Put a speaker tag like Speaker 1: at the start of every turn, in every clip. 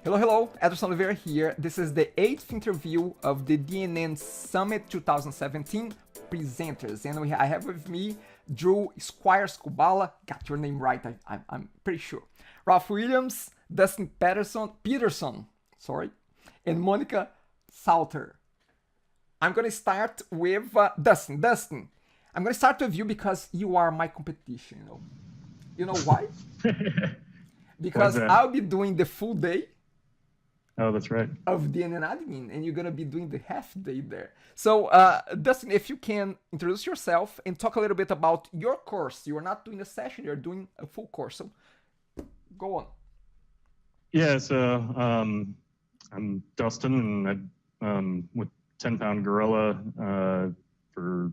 Speaker 1: Hello, hello, Dustin Oliveira here. This is the 8th interview of the DNN Summit 2017 presenters. And I have with me Drew Skwiers-Koballa, got your name right, I'm pretty sure. Ralph Williams, Dustin Peterson, and Monica Salter. I'm going to start with Dustin. Dustin, I'm going to start with you because you are my competition, you know. You know why? Because I'll be doing the full day.
Speaker 2: Oh, that's right.
Speaker 1: Of DNN admin, and you're gonna be doing the half day there. So, Dustin, if you can introduce yourself and talk a little bit about your course. You are not doing a session; you're doing a full course. So, go on.
Speaker 2: Yeah. So, I'm Dustin, and I'm with 10-Pound Gorilla for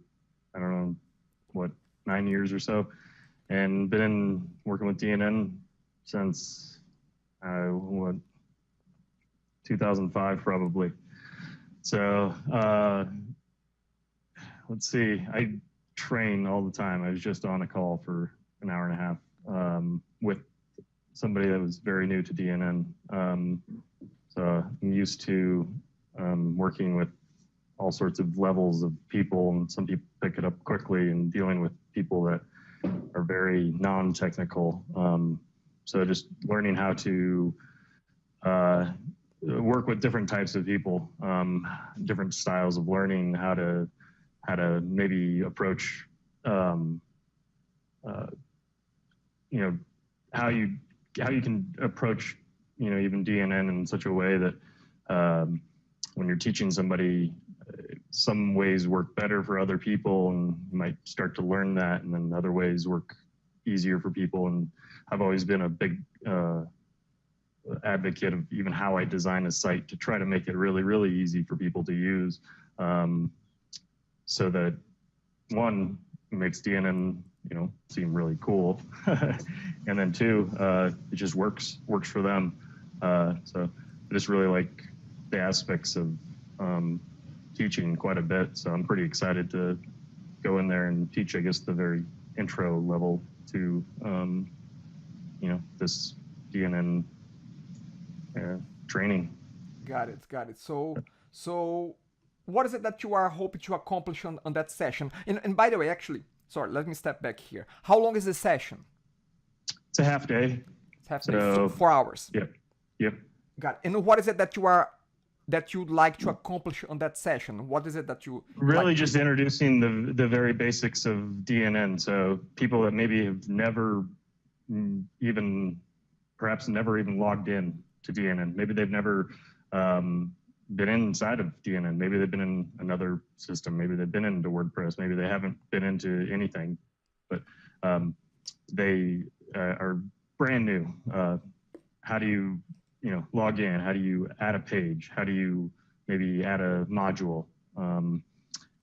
Speaker 2: I don't know what 9 years or so, and been working with DNN since 2005 probably. So let's see, I train all the time. I was just on a call for an hour and a half with somebody that was very new to DNN. So I'm used to working with all sorts of levels of people, and some people pick it up quickly, and dealing with people that are very non-technical. So just learning how to work with different types of people, different styles of learning, how to maybe approach, you know, how you can approach, you know, even DNN in such a way that when you're teaching somebody, some ways work better for other people, and you might start to learn that, and then other ways work easier for people. And I've always been a big advocate of even how I design a site to try to make it really, really easy for people to use, so that one, it makes DNN, you know, seem really cool, and then two, it just works for them. So I just really like the aspects of teaching quite a bit. So I'm pretty excited to go in there and teach, I guess, the very intro level to, you know, this DNN training.
Speaker 1: Got it. So what is it that you are hoping to accomplish on that session? And by the way, actually, sorry, let me step back here. How long is the session?
Speaker 2: It's a half day.
Speaker 1: It's half day, 4 hours.
Speaker 2: Yep.
Speaker 1: Got it. And what is it that you'd like to accomplish on that session? What is it that you
Speaker 2: really just introducing the very basics of DNN? So people that maybe have never even, perhaps never even logged in to DNN. Maybe they've never been inside of DNN. Maybe they've been in another system. Maybe they've been into WordPress. Maybe they haven't been into anything, but they are brand new. How do you log in? How do you add a page? How do you maybe add a module?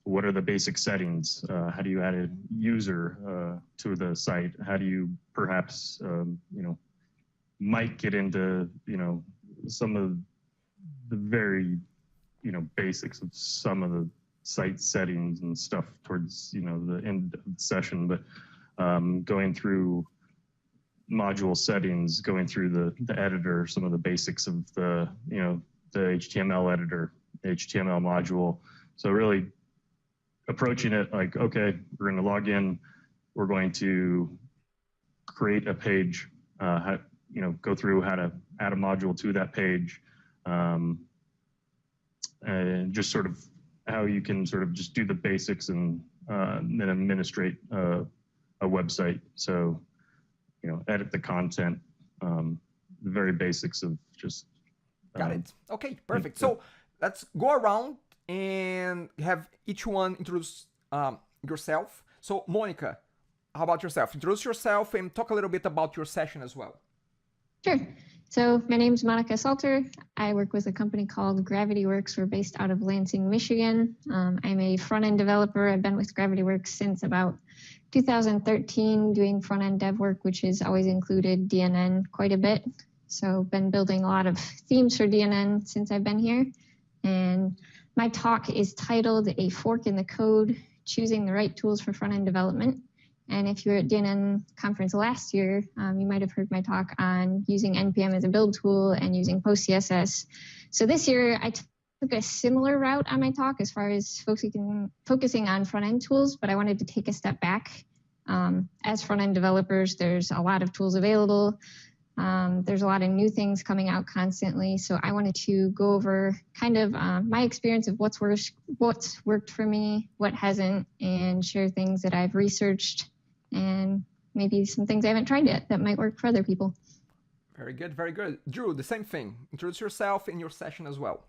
Speaker 2: What are the basic settings? How do you add a user to the site? How do you perhaps, might get into, some of the very, basics of some of the site settings and stuff towards, the end of the session, but going through module settings, going through the editor, some of the basics of the, the HTML editor, HTML module. So really approaching it like, okay, we're going to log in, we're going to create a page, go through how to add a module to that page, and just sort of how you can sort of just do the basics and then administrate a website. So, edit the content, the very basics of just.
Speaker 1: Got it. Okay, perfect. So let's go around and have each one introduce yourself. So Monica, how about yourself? Introduce yourself and talk a little bit about your session as well.
Speaker 3: Sure. So my name is Monica Salter. I work with a company called GravityWorks. We're based out of Lansing, Michigan. I'm a front-end developer. I've been with GravityWorks since about 2013 doing front-end dev work, which has always included DNN quite a bit. So been building a lot of themes for DNN since I've been here. And my talk is titled A Fork in the Code, Choosing the Right Tools for Front-End Development. And if you were at DNN conference last year, you might have heard my talk on using NPM as a build tool and using post-CSS. So this year I took a similar route on my talk as far as focusing on front-end tools, but I wanted to take a step back. As front-end developers, there's a lot of tools available. There's a lot of new things coming out constantly. So I wanted to go over kind of my experience of what's worked for me, what hasn't, and share things that I've researched and maybe some things I haven't tried yet that might work for other people.
Speaker 1: Very good, very good. Drew, the same thing. Introduce yourself in your session as well.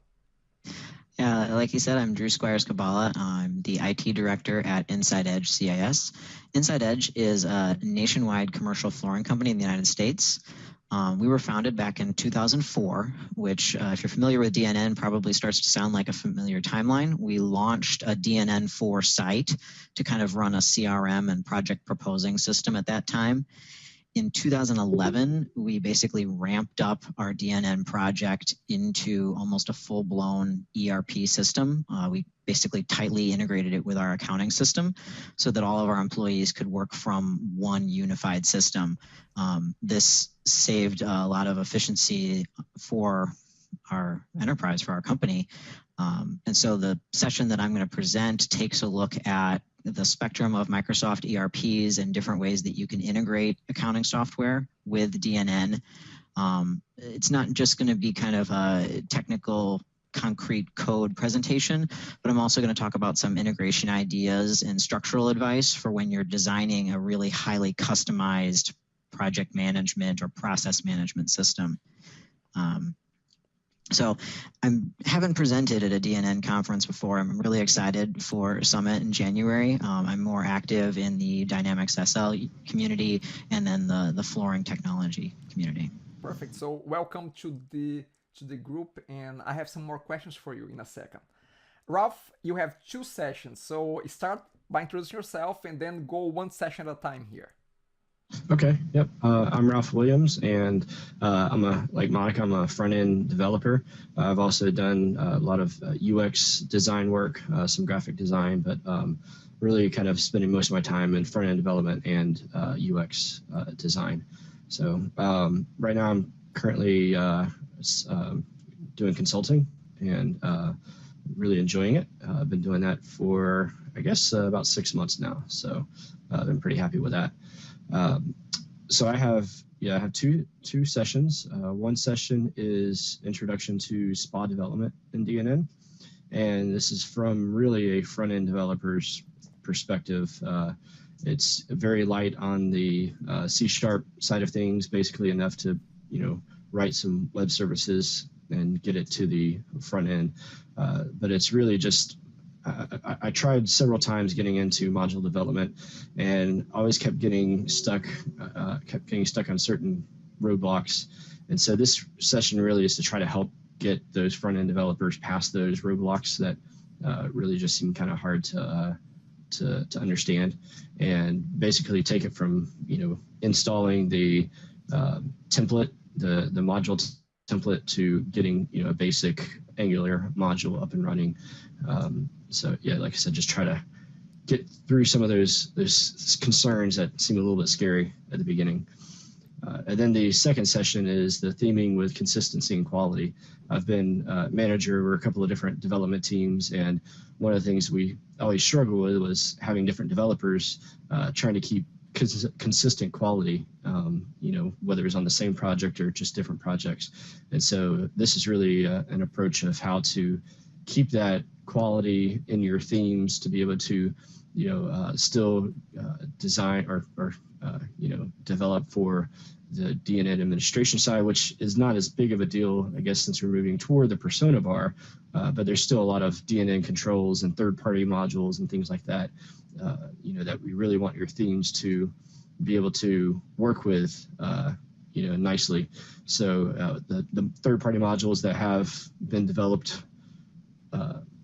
Speaker 4: Yeah, like you said, I'm Drew Skwiers-Koballa. I'm the IT director at Inside Edge CIS. Inside Edge is a nationwide commercial flooring company in the United States. We were founded back in 2004, which, if you're familiar with DNN, probably starts to sound like a familiar timeline. We launched a DNN4 site to kind of run a CRM and project proposing system at that time. In 2011, we basically ramped up our DNN project into almost a full-blown ERP system. We basically tightly integrated it with our accounting system so that all of our employees could work from one unified system. This saved a lot of efficiency for our enterprise, for our company. And so the session that I'm going to present takes a look at the spectrum of Microsoft ERPs and different ways that you can integrate accounting software with DNN. It's not just going to be kind of a technical, concrete code presentation, but I'm also going to talk about some integration ideas and structural advice for when you're designing a really highly customized project management or process management system. So I haven't presented at a DNN conference before. I'm really excited for Summit in January. I'm more active in the Dynamics SL community and then the flooring technology community.
Speaker 1: Perfect. So welcome to the group, and I have some more questions for you in a second. Ralph, you have 2 sessions, so start by introducing yourself and then go one session at a time here.
Speaker 5: Okay, yep. I'm Ralph Williams, and like Monica, I'm a front-end developer. I've also done a lot of UX design work, some graphic design, but really kind of spending most of my time in front-end development and UX design. So right now I'm currently doing consulting and really enjoying it. I've been doing that for, I guess, about 6 months now. So I've been pretty happy with that. So I have two sessions. One session is Introduction to SPA Development in DNN, and this is from really a front-end developer's perspective. It's very light on the C# side of things, basically enough to write some web services and get it to the front end. But it's really just I tried several times getting into module development and always kept getting stuck on certain roadblocks. And so this session really is to try to help get those front-end developers past those roadblocks that really just seem kind of hard to understand, and basically take it from installing the template, the module template, to getting a basic Angular module up and running. So yeah, like I said, just try to get through some of those concerns that seem a little bit scary at the beginning. And then the second session is the theming with consistency and quality. I've been manager over a couple of different development teams, and one of the things we always struggle with was having different developers trying to keep consistent quality, whether it's on the same project or just different projects. And so this is really an approach of how to keep that quality in your themes to be able to, still design or develop for the DNN administration side, which is not as big of a deal, I guess, since we're moving toward the persona bar, but there's still a lot of DNN controls and third-party modules and things like that, that we really want your themes to be able to work with, nicely. So the third-party modules that have been developed,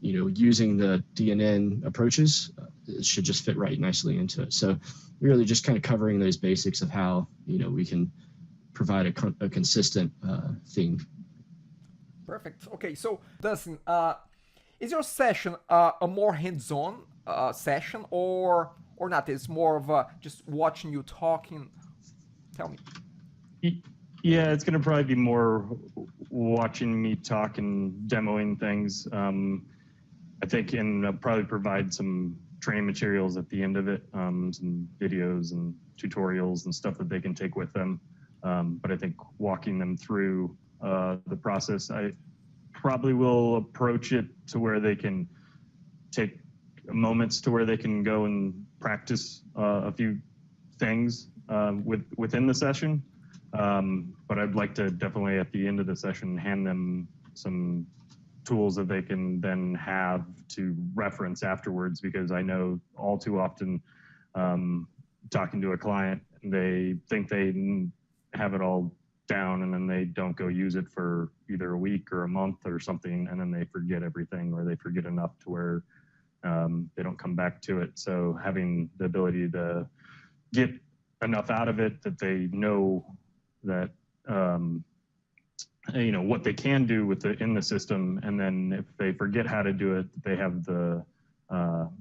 Speaker 5: using the DNN approaches, it should just fit right nicely into it. So really just kind of covering those basics of how, we can provide a consistent theme.
Speaker 1: Perfect. Okay, so Dustin, is your session a more hands-on session, or or not? It's more of just watching you talking. Tell me.
Speaker 2: Yeah, it's going to probably be more watching me talk and demoing things. I think, and I'll probably provide some training materials at the end of it, some videos and tutorials and stuff that they can take with them. But I think walking them through the process, I probably will approach it to where they can take moments to where they can go and practice a few things within the session. But I'd like to definitely at the end of the session hand them some tools that they can then have to reference afterwards, because I know all too often talking to a client, they think they have it all down and then they don't go use it for either a week or a month or something, and then they forget everything, or they forget enough to where they don't come back to it. So having the ability to get enough out of it that they know that you know what they can do with in the system, and then if they forget how to do it, they have the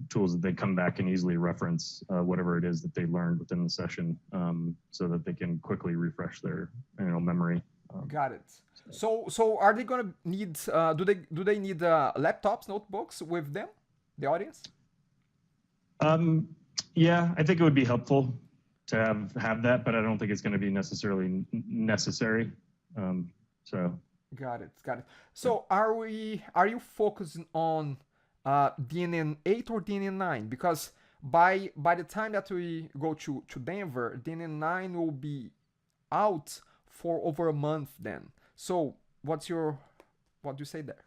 Speaker 2: tools that they come back and easily reference whatever it is that they learned within the session, so that they can quickly refresh their memory.
Speaker 1: Got it. So are they gonna need? Do they need laptops, notebooks with them? The audience?
Speaker 2: Yeah, I think it would be helpful to have that, but I don't think it's going to be necessarily necessary. So
Speaker 1: got it. So are you focusing on DNN 8 or DNN 9? Because by the time that we go to Denver, DNN 9 will be out for over a month then. So what do you say there?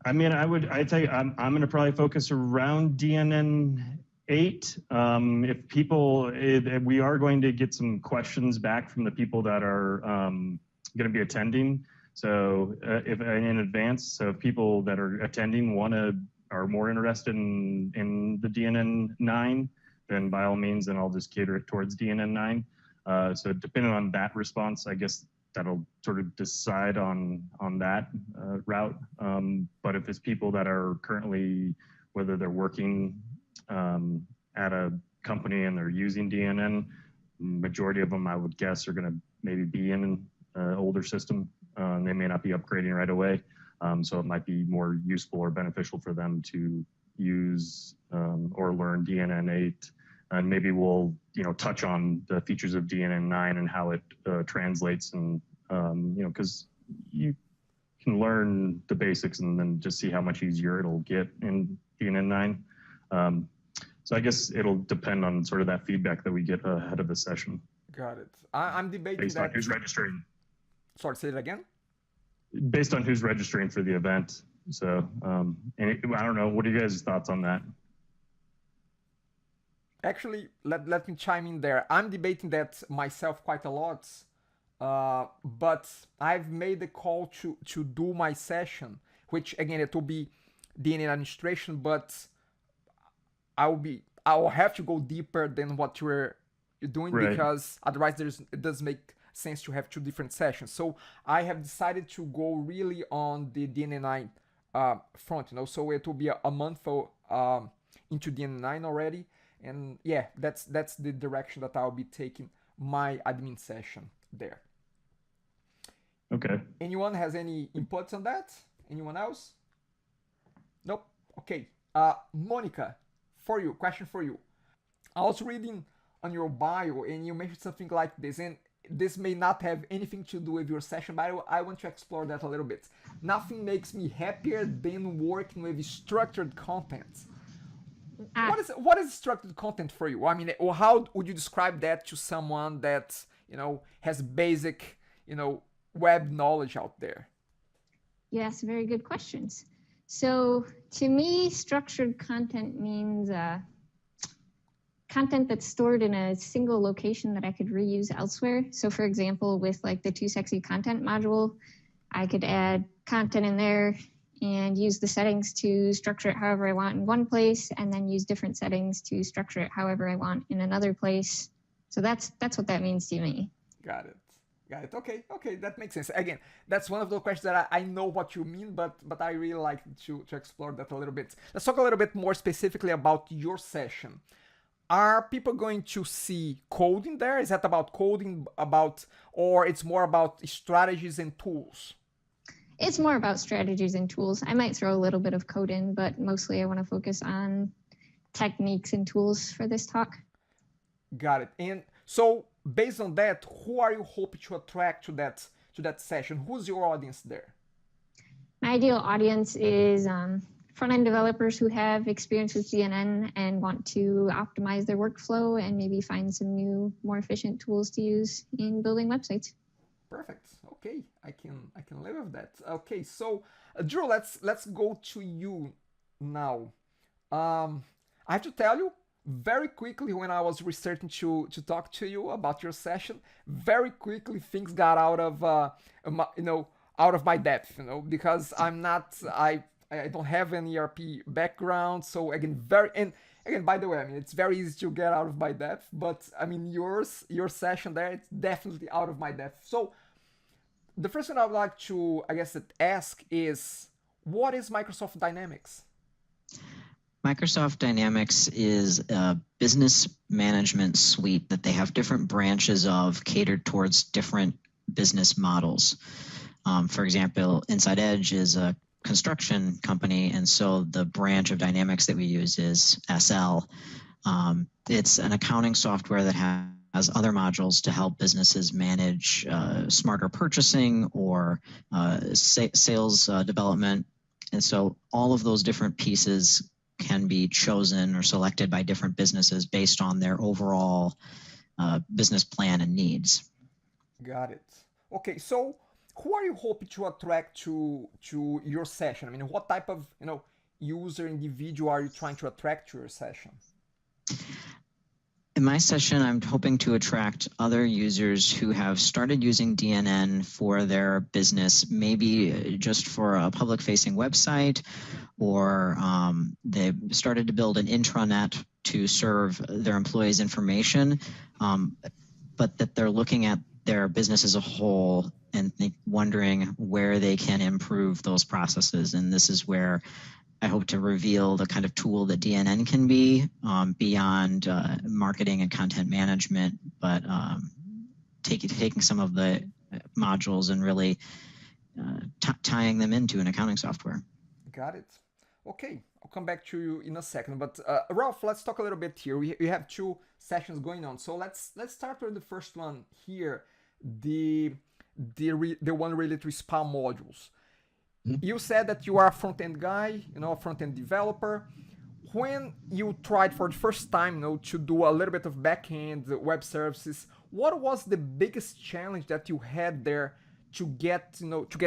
Speaker 2: I mean, I think I'm going to probably focus around DNN 8. If we are going to get some questions back from the people that are going to be attending. So if in advance, so if people that are attending are more interested in the DNN 9, then by all means, then I'll just cater it towards DNN 9. So depending on that response, I guess that'll sort of decide on that route. But if it's people that are currently, whether they're working at a company and they're using DNN, majority of them I would guess are going to maybe be in an older system. They may not be upgrading right away. So it might be more useful or beneficial for them to use or learn DNN 8. And maybe we'll touch on the features of DNN 9 and how it translates, and because you can learn the basics and then just see how much easier it'll get in DNN 9. So I guess it'll depend on sort of that feedback that we get ahead of the session.
Speaker 1: Got it. I'm debating
Speaker 2: based
Speaker 1: that.
Speaker 2: On who's registering.
Speaker 1: Sorry, say it again.
Speaker 2: Based on who's registering for the event. So I don't know. What are you guys' thoughts on that?
Speaker 1: Actually, let me chime in there. I'm debating that myself quite a lot, but I've made the call to do my session, which again, it will be DNN administration, but I'll have to go deeper than what you're doing, right? Because otherwise it doesn't make sense to have two different sessions. So I have decided to go really on the DNN 9 front, so it will be a month into DNN 9 already. And yeah, that's the direction that I'll be taking my admin session there.
Speaker 2: Okay.
Speaker 1: Anyone has any inputs on that? Anyone else? Nope. Okay. Monica, question for you. I was reading on your bio and you mentioned something like this, and this may not have anything to do with your session, but I want to explore that a little bit. Nothing makes me happier than working with structured content. What is structured content for you? I mean, how would you describe that to someone that has basic web knowledge out there?
Speaker 3: Yes, very good questions. So to me, structured content means content that's stored in a single location that I could reuse elsewhere. So for example, with like the Too Sexy Content module, I could add content in there and use the settings to structure it however I want in one place, and then use different settings to structure it however I want in another place. So that's what that means to me.
Speaker 1: Got it. Got it. Okay, okay, that makes sense. Again, that's one of the questions that I know what you mean, but I really like to explore that a little bit. Let's talk a little bit more specifically about your session. Are people going to see coding there? Is that about coding, or it's more about strategies and tools?
Speaker 3: It's more about strategies and tools. I might throw a little bit of code in, but mostly I want to focus on techniques and tools for this talk.
Speaker 1: Got it. And so based on that, who are you hoping to attract to that session? Who's your audience there?
Speaker 3: My ideal audience is front-end developers who have experience with DNN and want to optimize their workflow and maybe find some new, more efficient tools to use in building websites.
Speaker 1: Perfect. Okay, I can live with that. Okay, so Drew, let's go to you now. I have to tell you, very quickly when I was researching to talk to you about your session, very quickly things got out of out of my depth, because I don't have an ERP background, so again by the way, I mean, it's very easy to get out of my depth, but I mean your session there, it's definitely out of my depth. So the first thing I would like to, I guess, ask is, what is Microsoft Dynamics?
Speaker 4: Microsoft Dynamics is a business management suite that they have different branches of catered towards different business models. For example, Inside Edge is a construction company, and so the branch of Dynamics that we use is SL. It's an accounting software that has other modules to help businesses manage smarter purchasing or sales development. And so all of those different pieces can be chosen or selected by different businesses based on their overall business plan and needs.
Speaker 1: Got it. Okay, so who are you hoping to attract to your session? I mean, what type of user individual are you trying to attract to your session?
Speaker 4: In my session, I'm hoping to attract other users who have started using DNN for their business, maybe just for a public-facing website, or they've started to build an intranet to serve their employees' information, but that they're looking at their business as a whole and wondering where they can improve those processes. And this is where I hope to reveal the kind of tool that DNN can be beyond marketing and content management, but taking some of the modules and really tying them into an accounting software.
Speaker 1: Got it. Okay, I'll come back to you in a second. But Ralph, let's talk a little bit here. We have two sessions going on, so let's start with the first one here, the one related to spam modules. You said that you are a front-end guy, a front-end developer. When you tried for the first time, to do a little bit of back-end web services, what was the biggest challenge that you had there to get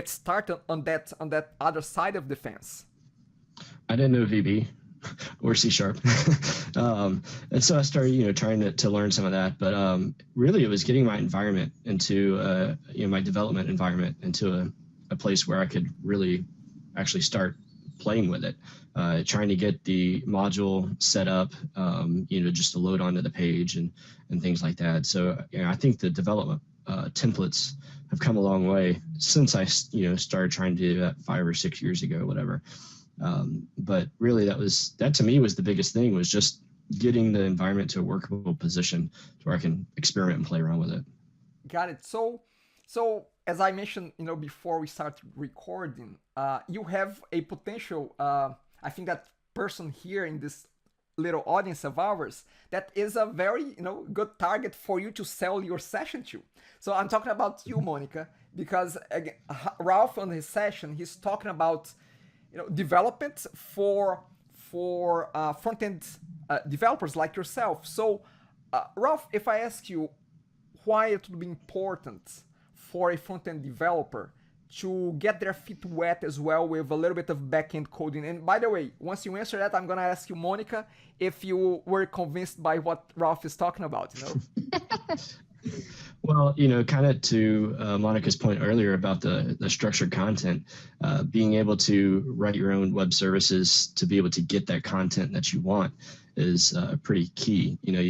Speaker 1: started on that other side of the fence?
Speaker 5: I didn't know VB or C#. And so I started, trying to learn some of that. But really, it was getting my environment into, my development environment into a place where I could really actually start playing with it, trying to get the module set up, just to load onto the page and things like that. So I think the development templates have come a long way since I started trying to do that 5 or 6 years ago, whatever. But really, that to me was the biggest thing, was just getting the environment to a workable position to where I can experiment and play around with it.
Speaker 1: Got it. So as I mentioned, before we start recording, you have a potential, I think that person here in this little audience of ours, that is a very, good target for you to sell your session to. So I'm talking about you, Monica, because again, Ralph on his session, he's talking about, development for front-end developers like yourself. So Ralph, if I ask you why it would be important for a front-end developer to get their feet wet as well with a little bit of back-end coding. And by the way, once you answer that, I'm going to ask you, Monica, if you were convinced by what Ralph is talking about,
Speaker 5: Well, kind of to Monica's point earlier about the structured content, being able to write your own web services to be able to get that content that you want is pretty key. You know,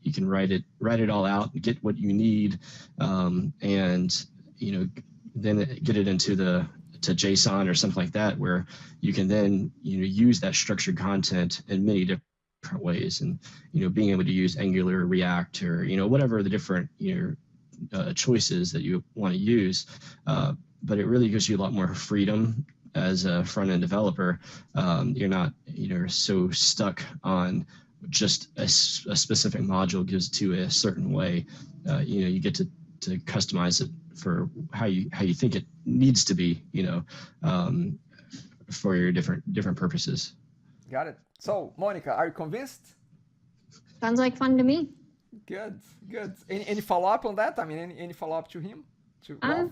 Speaker 5: you can write it all out and get what you need, and you know, then get it into to JSON or something like that, where you can then, you know, use that structured content in many different ways, and, you know, being able to use Angular, React, or, you know, whatever the different, you know, choices that you want to use. But it really gives you a lot more freedom as a front-end developer. You're not, you know, so stuck on just a specific module gives to a certain way. You know, you get to customize it for how you think it needs to be, you know, for your different purposes.
Speaker 1: Got it. So, Monica, are you convinced?
Speaker 3: Sounds like fun to me.
Speaker 1: Good, good. Any follow-up on that? I mean, any follow-up to him? To Ralph?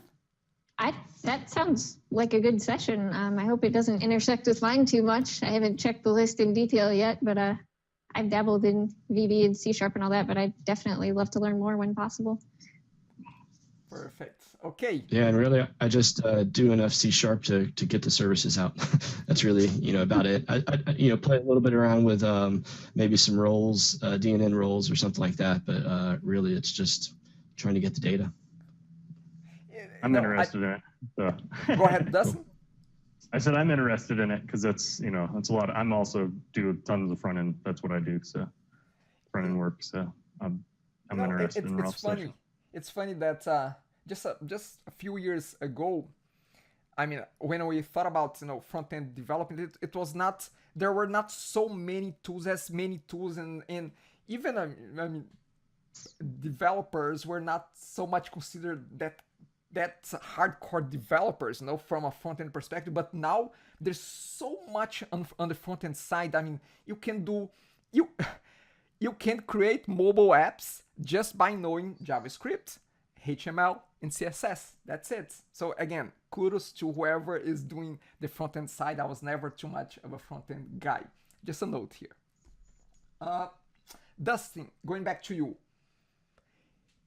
Speaker 3: That sounds like a good session. I hope it doesn't intersect with mine too much. I haven't checked the list in detail yet, but I've dabbled in VB and C# and all that, but I'd definitely love to learn more when possible.
Speaker 1: Perfect. Okay.
Speaker 5: Yeah, and really, I just do enough C# to get the services out. That's really, you know, about it. I you know, play a little bit around with maybe some roles, DNN roles or something like that, but really, it's just trying to get the data.
Speaker 2: I'm interested in it. So.
Speaker 1: Go ahead, Dustin.
Speaker 2: I said I'm interested in it because that's, you know, that's a lot. I'm also do tons of front end. That's what I do. So front end work. So I'm interested in Ralph's session.
Speaker 1: It's funny that just a few years ago, I mean, when we thought about, you know, front end development, it was not, there were not so many tools, and even I mean, developers were not so much considered that's hardcore developers, you know, from a front-end perspective. But now there's so much on the front-end side. I mean, you can create mobile apps just by knowing JavaScript, HTML, and CSS. That's it. So again, kudos to whoever is doing the front-end side. I was never too much of a front-end guy. Just a note here. Dustin, going back to you.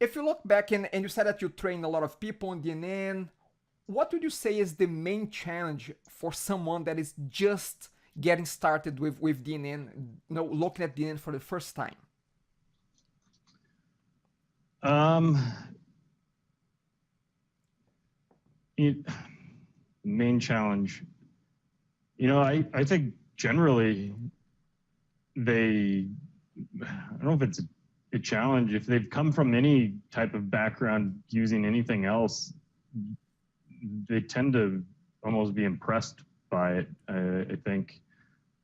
Speaker 1: If you look back and you said that you train a lot of people in DNN, what would you say is the main challenge for someone that is just getting started with DNN, you know, looking at DNN for the first time?
Speaker 2: Main challenge, you know, I think generally I don't know if it's a challenge. If they've come from any type of background using anything else, they tend to almost be impressed by it, I think,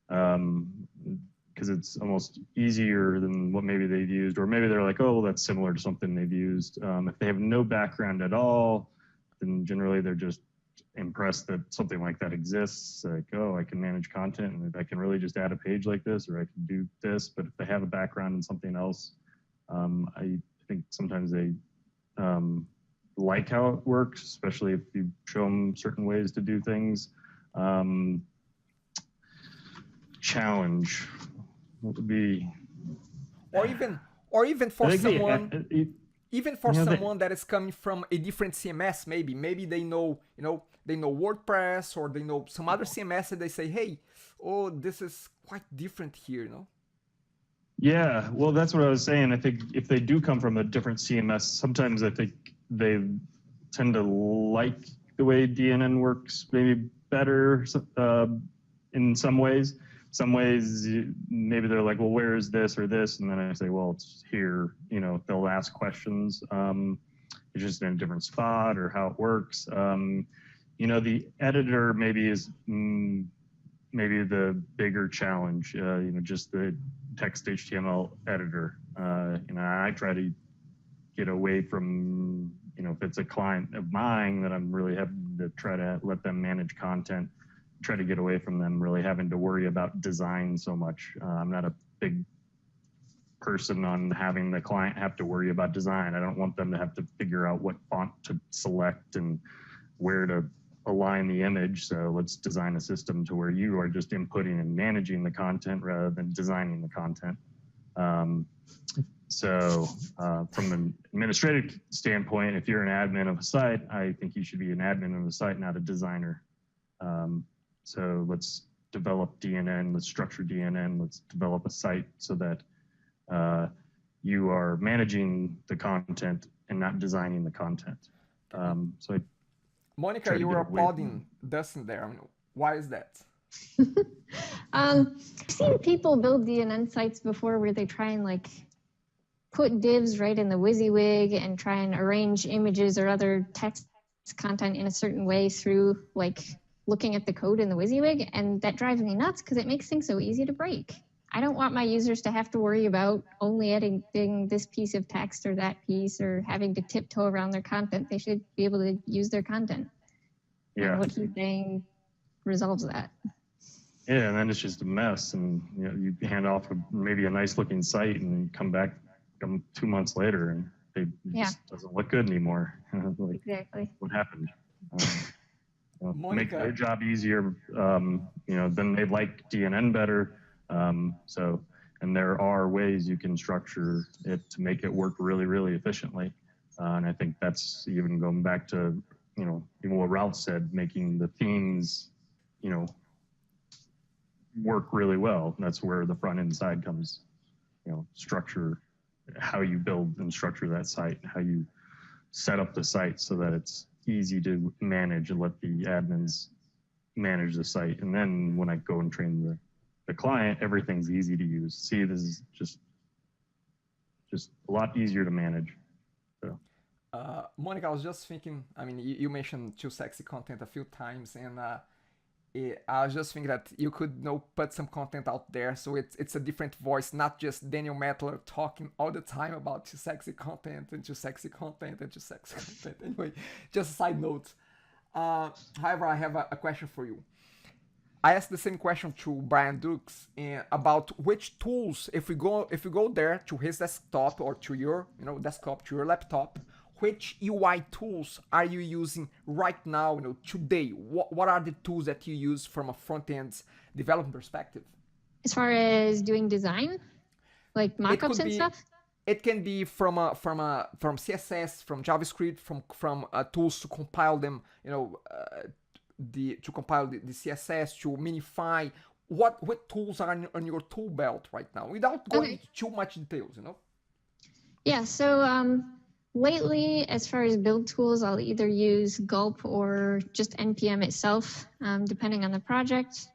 Speaker 2: because it's almost easier than what maybe they've used, or maybe they're like, oh, well, that's similar to something they've used. If they have no background at all, then generally they're just impressed that something like that exists. Like, oh, I can manage content, and I can really just add a page like this, or I can do this. But if they have a background in something else, I think sometimes they like how it works, especially if you show them certain ways to do things. Challenge, what would be? Or
Speaker 1: even for someone, even for someone that is coming from a different CMS, maybe they know, you know, they know WordPress, or they know some other CMS, and they say, hey, oh, this is quite different here, you know.
Speaker 2: Yeah, well, that's what I was saying. I think if they do come from a different CMS, sometimes I think they tend to like the way DNN works maybe better in some ways. Some ways, maybe they're like, well, where is this or this? And then I say, well, it's here. You know, they'll ask questions. It's just in a different spot, or how it works. You know, the editor maybe is maybe the bigger challenge. You know, just the text HTML editor. You know, I try to get away from, you know, if it's a client of mine that I'm really having to try to let them manage content, try to get away from them really having to worry about design so much. I'm not a big person on having the client have to worry about design. I don't want them to have to figure out what font to select and where to align the image. So let's design a system to where you are just inputting and managing the content rather than designing the content. So from an administrative standpoint, if you're an admin of a site, I think you should be an admin of the site, not a designer. So let's develop DNN, let's structure DNN, let's develop a site so that you are managing the content and not designing the content. So I
Speaker 1: Monica,
Speaker 2: try to
Speaker 1: you
Speaker 2: get
Speaker 1: were
Speaker 2: away
Speaker 1: applauding Dustin there. I mean, why is that?
Speaker 3: I've seen people build DNN sites before where they try and like put divs right in the WYSIWYG and try and arrange images or other text content in a certain way through like looking at the code in the WYSIWYG, and that drives me nuts because it makes things so easy to break. I don't want my users to have to worry about only editing this piece of text or that piece or having to tiptoe around their content. They should be able to use their content.
Speaker 2: Yeah.
Speaker 3: And what he's saying resolves that.
Speaker 2: Yeah, and then it's just a mess, and you hand off maybe a nice looking site, and you come back 2 months later, and it just doesn't look good anymore. Like,
Speaker 3: exactly.
Speaker 2: what happened? Make
Speaker 1: Monica.
Speaker 2: their job easier. Then they like DNN better. And there are ways you can structure it to make it work really, really efficiently. And I think that's even going back to even what Ralph said, making the themes work really well. And that's where the front end side comes. Structure how you build and structure that site, how you set up the site so that it's easy to manage and let the admins manage the site. And then when I go and train the client, everything's easy to use. See, this is just a lot easier to manage. So.
Speaker 1: Monica, I was just thinking, I mean, you mentioned too sexy content a few times, and I was just thinking that you could put some content out there so it's a different voice, not just Daniel Mettler talking all the time about too sexy content and too sexy content and too sexy content. Anyway, just a side note. However, I have a question for you. I asked the same question to Brian Dukes about which tools, if we go there to his desktop or to your desktop, to your laptop, which UI tools are you using right now, today? What are the tools that you use from a front-end development perspective?
Speaker 3: As far as doing design, like mockups and stuff?
Speaker 1: It can be from CSS, from JavaScript, from tools to compile them, to compile the CSS, to minify. What tools are on your tool belt right now, without going into too much details,
Speaker 3: Yeah, so lately, as far as build tools, I'll either use Gulp or just NPM itself, depending on the project.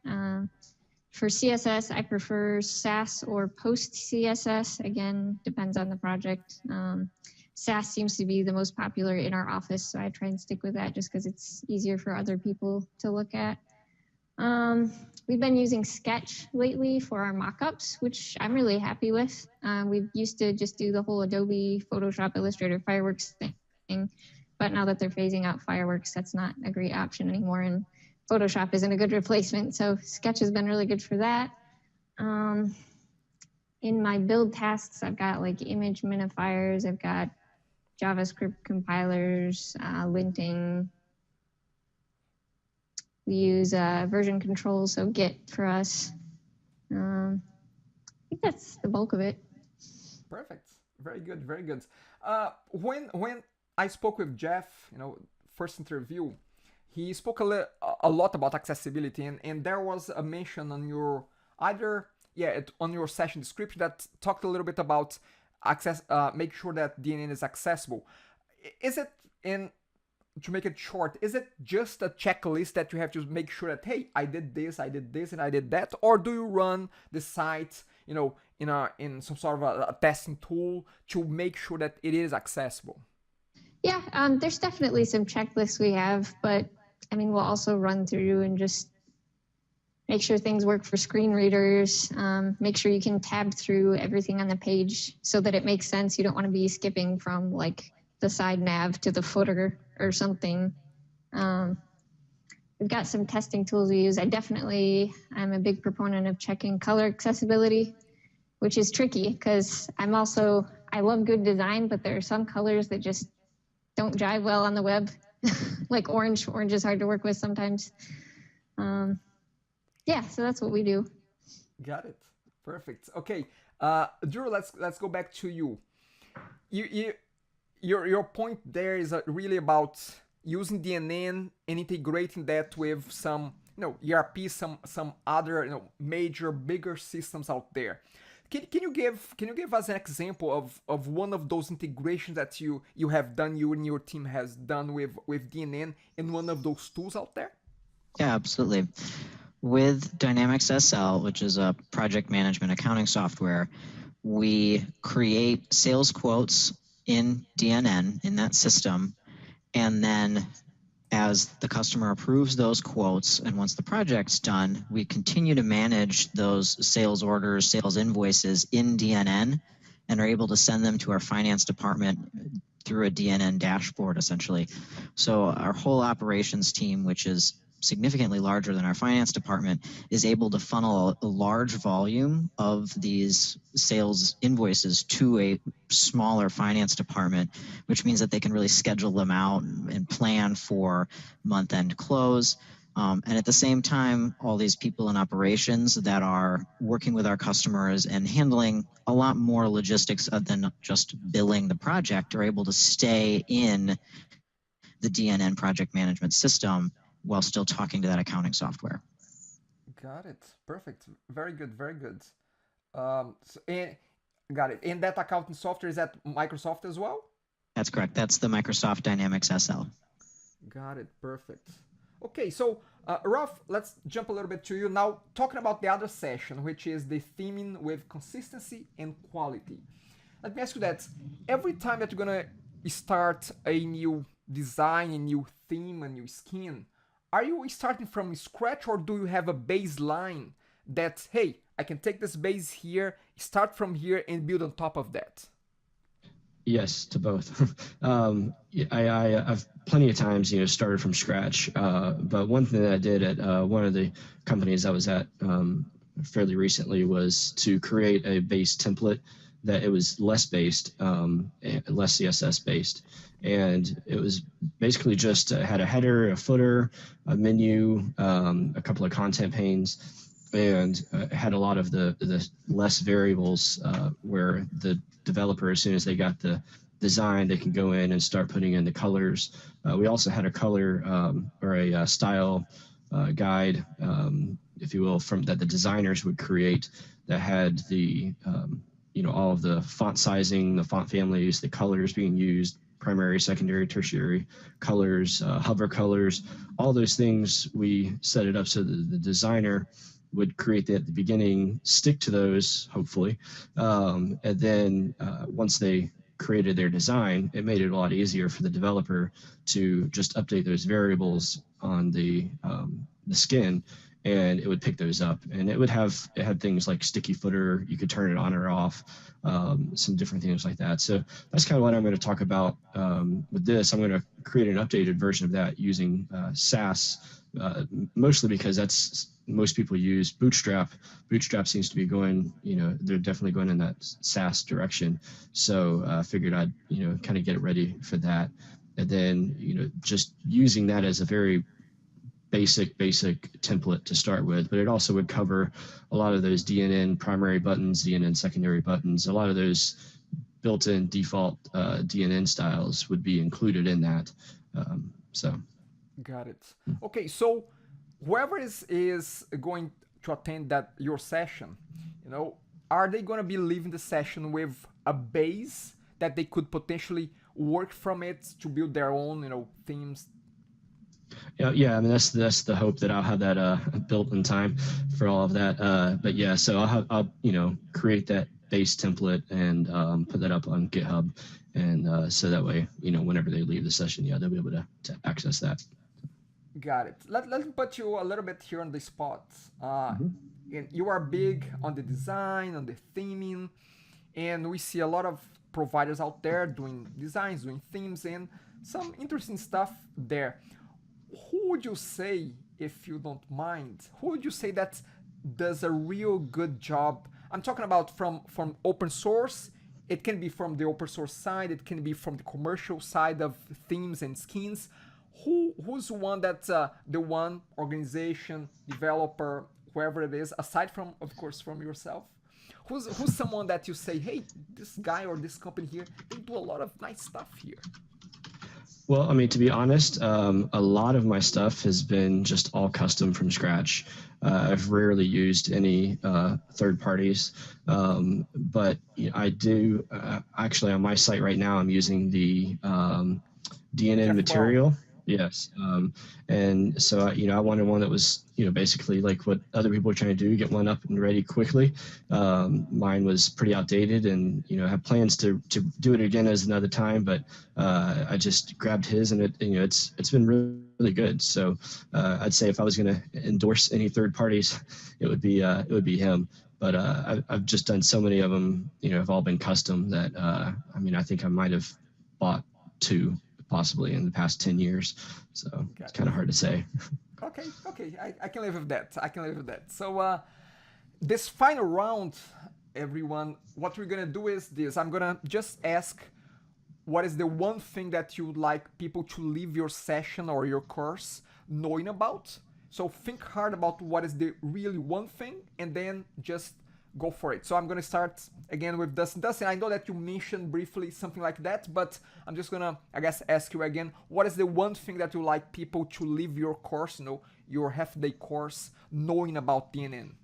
Speaker 3: For CSS, I prefer Sass or Post CSS. Again, depends on the project. Sass seems to be the most popular in our office, so I try and stick with that just because it's easier for other people to look at. We've been using Sketch lately for our mockups, which I'm really happy with. We used to just do the whole Adobe, Photoshop, Illustrator, Fireworks thing, but now that they're phasing out Fireworks, that's not a great option anymore, and Photoshop isn't a good replacement, so Sketch has been really good for that. In my build tasks, I've got like image minifiers, I've got JavaScript compilers, linting. We use version control, so Git for us. I think that's the bulk of it.
Speaker 1: Perfect. Very good. Very good. When I spoke with Jeff, first interview, he spoke a lot about accessibility, and there was a mention on your on your session description that talked a little bit about make sure that DNN is accessible. Is it to make it short, is it just a checklist that you have to make sure that, hey, I did this, and I did that? Or do you run the site, in some sort of a testing tool to make sure that it is accessible?
Speaker 3: Yeah, there's definitely some checklists we have, but I mean, we'll also run through and just make sure things work for screen readers, make sure you can tab through everything on the page so that it makes sense. You don't want to be skipping from like the side nav to the footer or something. We've got some testing tools we use. I'm a big proponent of checking color accessibility, which is tricky because I love good design, but there are some colors that just don't jive well on the web. Like orange is hard to work with sometimes. Yeah, so that's what we do.
Speaker 1: Got it. Perfect. Okay, Drew, let's go back to you. Your point there is really about using DNN and integrating that with some ERP, some other major bigger systems out there. Can you give us an example of one of those integrations that you have done, you and your team has done with DNN in one of those tools out there?
Speaker 4: Yeah, absolutely. With Dynamics SL, which is a project management accounting software, we create sales quotes in DNN, in that system, and then as the customer approves those quotes, and once the project's done, we continue to manage those sales orders, sales invoices in DNN, and are able to send them to our finance department through a DNN dashboard, essentially. So our whole operations team, which is significantly larger than our finance department, is able to funnel a large volume of these sales invoices to a smaller finance department, which means that they can really schedule them out and plan for month-end close. And at the same time, all these people in operations that are working with our customers and handling a lot more logistics than just billing the project are able to stay in the DNN project management system while still talking to that accounting software.
Speaker 1: Got it. Perfect. Very good. Very good. Got it. And that accounting software is at Microsoft as well?
Speaker 4: That's correct. That's the Microsoft Dynamics SL.
Speaker 1: Got it. Perfect. Okay, so Ralph, let's jump a little bit to you now, talking about the other session, which is the theming with consistency and quality. Let me ask you that every time that you're gonna start a new design, a new theme, a new skin, are you starting from scratch, or do you have a baseline that, hey, I can take this base here, start from here, and build on top of that?
Speaker 5: Yes, to both. I've plenty of times, started from scratch. But one thing that I did at one of the companies I was at fairly recently was to create a base template that it was less based, less CSS based. And it was basically just had a header, a footer, a menu, a couple of content panes, and had a lot of the less variables where the developer, as soon as they got the design, they can go in and start putting in the colors. We also had a color or a style guide, if you will, from that the designers would create that had the all of the font sizing, the font families, the colors being used, primary, secondary, tertiary colors, hover colors, all those things. We set it up so that the designer would create that at the beginning, stick to those, hopefully. And then once they created their design, it made it a lot easier for the developer to just update those variables on the skin, and it would pick those up. And it had things like sticky footer, you could turn it on or off, some different things like that. So that's kind of what I'm going to talk about with this. I'm going to create an updated version of that using Sass, mostly because that's most people use Bootstrap. Bootstrap seems to be going, they're definitely going in that Sass direction. So I figured I'd, kind of get it ready for that. And then, just using that as a very basic template to start with, but it also would cover a lot of those DNN primary buttons, DNN secondary buttons. A lot of those built-in default DNN styles would be included in that.
Speaker 1: Got it. Okay, so whoever is going to attend your session, are they going to be leaving the session with a base that they could potentially work from it to build their own, themes?
Speaker 5: Yeah, I mean that's the hope, that I'll have that built in time for all of that. But yeah, so I'll create that base template and put that up on GitHub, and so that way whenever they leave the session, they'll be able to access that.
Speaker 1: Got it. Let me put you a little bit here on the spot. And you are big on the design, on the theming, and we see a lot of providers out there doing designs, doing themes, and some interesting stuff there. Who would you say, if you don't mind, who would you say that does a real good job? I'm talking about from open source. It can be from the open source side. It can be from the commercial side of themes and skins. Who's one that the one organization, developer, whoever it is, aside from, of course, from yourself, who's someone that you say, hey, this guy or this company here, they do a lot of nice stuff here?
Speaker 5: Well, I mean, to be honest, a lot of my stuff has been just all custom from scratch. I've rarely used any third parties, but I do actually on my site right now. I'm using the DNN material. Yes, and so I wanted one that was basically like what other people are trying to do, get one up and ready quickly. Mine was pretty outdated, and I have plans to do it again as another time, but I just grabbed his, and it's been really good. So I'd say if I was going to endorse any third parties, it would be him. But I've just done so many of them, have all been custom that I mean, I think I might have bought 2 possibly in the past 10 years. So it's kind of hard to say.
Speaker 1: Okay, I can live with that. So this final round, everyone, what we're gonna do is this. I'm gonna just ask what is the one thing that you would like people to leave your session or your course knowing about. So think hard about what is the really one thing, and then just go for it. So I'm gonna start again with Dustin. Dustin, I know that you mentioned briefly something like that, but I'm just gonna, I guess, ask you again, what is the one thing that you like people to leave your course, your half-day course, knowing about DNN?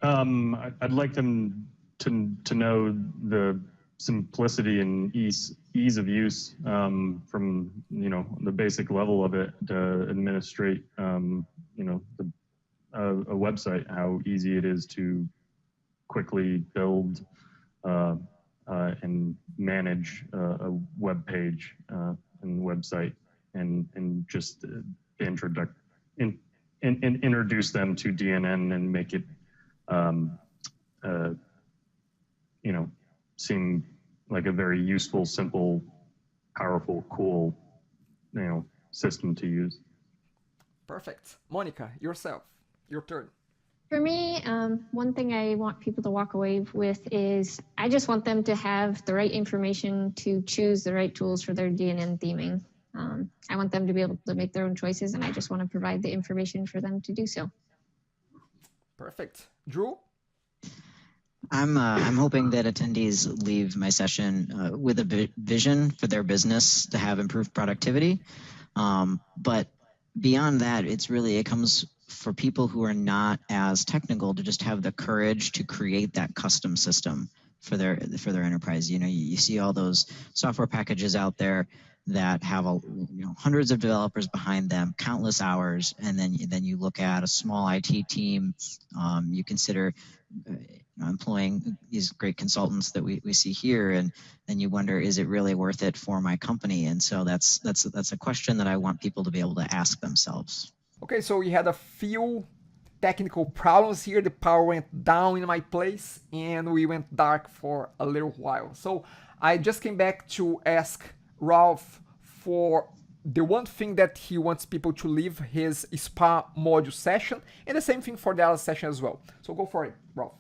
Speaker 2: I'd like them to know the simplicity and ease of use from the basic level of it to administrate a website, how easy it is to quickly build and manage a web page and website, and just introduce them to DNN and make it seem like a very useful, simple, powerful, cool system to use.
Speaker 1: Perfect. Monica, yourself. Your turn.
Speaker 3: For me, one thing I want people to walk away with is I just want them to have the right information to choose the right tools for their DNN theming. I want them to be able to make their own choices, and I just want to provide the information for them to do so.
Speaker 1: Perfect. Drew?
Speaker 4: I'm hoping that attendees leave my session with a vision for their business to have improved productivity. But beyond that, it comes for people who are not as technical to just have the courage to create that custom system for their enterprise. You see all those software packages out there that have hundreds of developers behind them, countless hours, and then you look at a small IT team. You consider employing these great consultants that we see here, and then you wonder, is it really worth it for my company? And so that's a question that I want people to be able to ask themselves.
Speaker 1: Okay, so we had a few technical problems here. The power went down in my place and we went dark for a little while. So I just came back to ask Ralph for the one thing that he wants people to leave his SPA module session, and the same thing for the other session as well. So go for it, Ralph.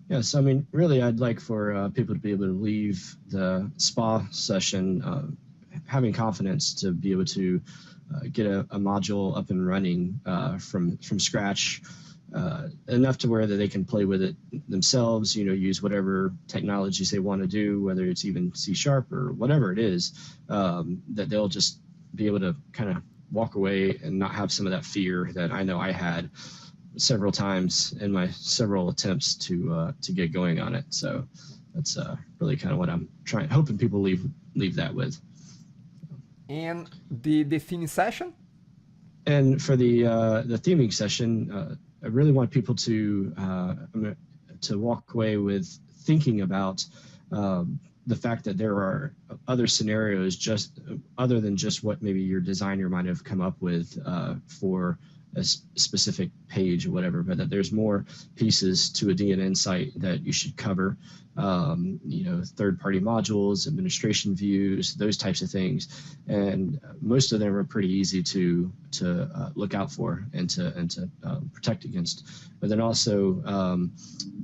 Speaker 5: Yes, I mean, really, I'd like for people to be able to leave the SPA session having confidence to be able to get a module up and running from scratch, enough to where that they can play with it themselves, use whatever technologies they want to do, whether it's even C# or whatever it is, that they'll just be able to kind of walk away and not have some of that fear that I know I had several times in my several attempts to get going on it. So that's really kind of what I'm hoping people leave that with.
Speaker 1: And the theming session?
Speaker 5: And for the theming session, I really want people to walk away with thinking about the fact that there are other scenarios just other than just what maybe your designer might have come up with for a specific page or whatever, but that there's more pieces to a DNN site that you should cover. Third-party modules, administration views, those types of things, and most of them are pretty easy to look out for and to protect against. But then also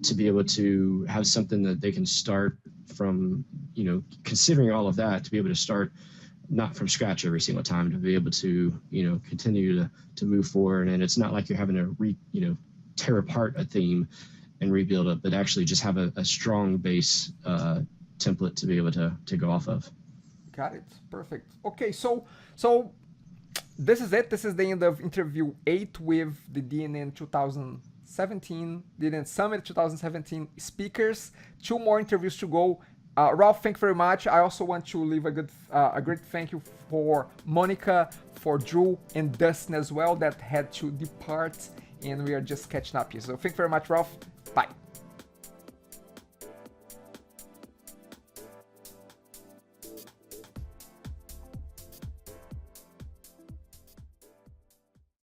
Speaker 5: to be able to have something that they can start from, considering all of that, to be able to start not from scratch every single time, to be able to continue to move forward. And it's not like you're having to tear apart a theme and rebuild it, but actually just have a strong base template to be able to go off of.
Speaker 1: Got it. Perfect. Okay, so this is it. This is the end of interview 8 with the DNN 2017, DNN Summit 2017 speakers. 2 more interviews to go. Ralph, thank you very much. I also want to leave a great thank you for Monica, for Drew, and Dustin as well that had to depart, and we are just catching up here. So thank you very much, Ralph. Bye.